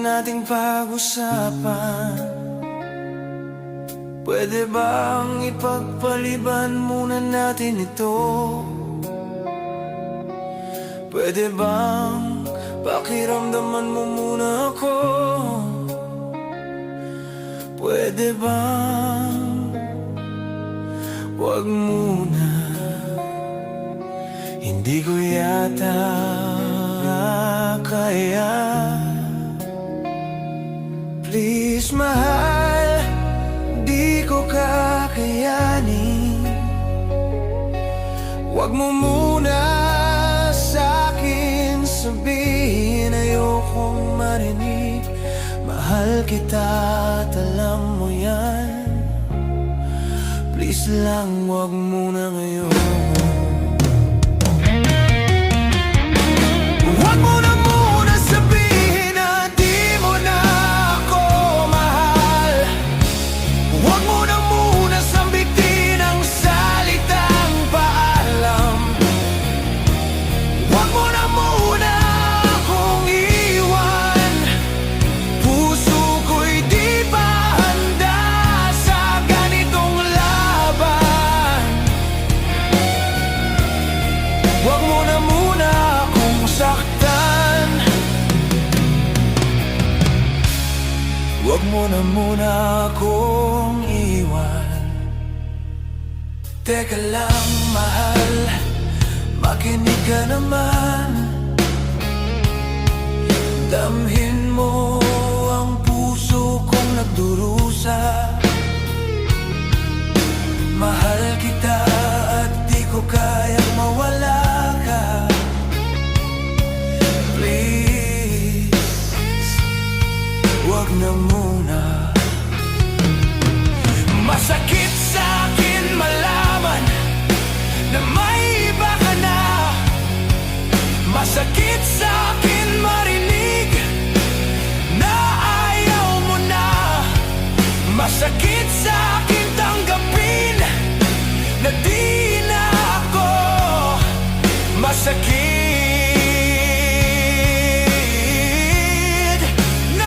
nating pag-usapan? Pwede bang ipagpaliban muna natin ito? Pwede bang pakiramdaman mo muna ako? Pwede bang wag muna? Hindi ko yata kaya. Please mahal, di ko kakayanin. Wag mo muna sa'kin sabihin, ayokong marinig. Mahal kita at alam mo yan. Please lang, wag muna ngayon. Wag mo na muna sabihin na di mo na ako mahal. Wag mo na muna sambitin ang salitang paalam. Wag mo na muna akong iwan. Puso ko'y di pa handa sa ganitong laban. Wag mo na muna akong saktan. Wag mo na muna akong iwan. Teka lang mahal, makinig ka naman. Damhin mo ang puso kong nagdurusa. Mahal kita at di ko kayang mawala ka. Please, wag na muna. Masakit sa'kin malaman na may iba ka na. Masakit sa'kin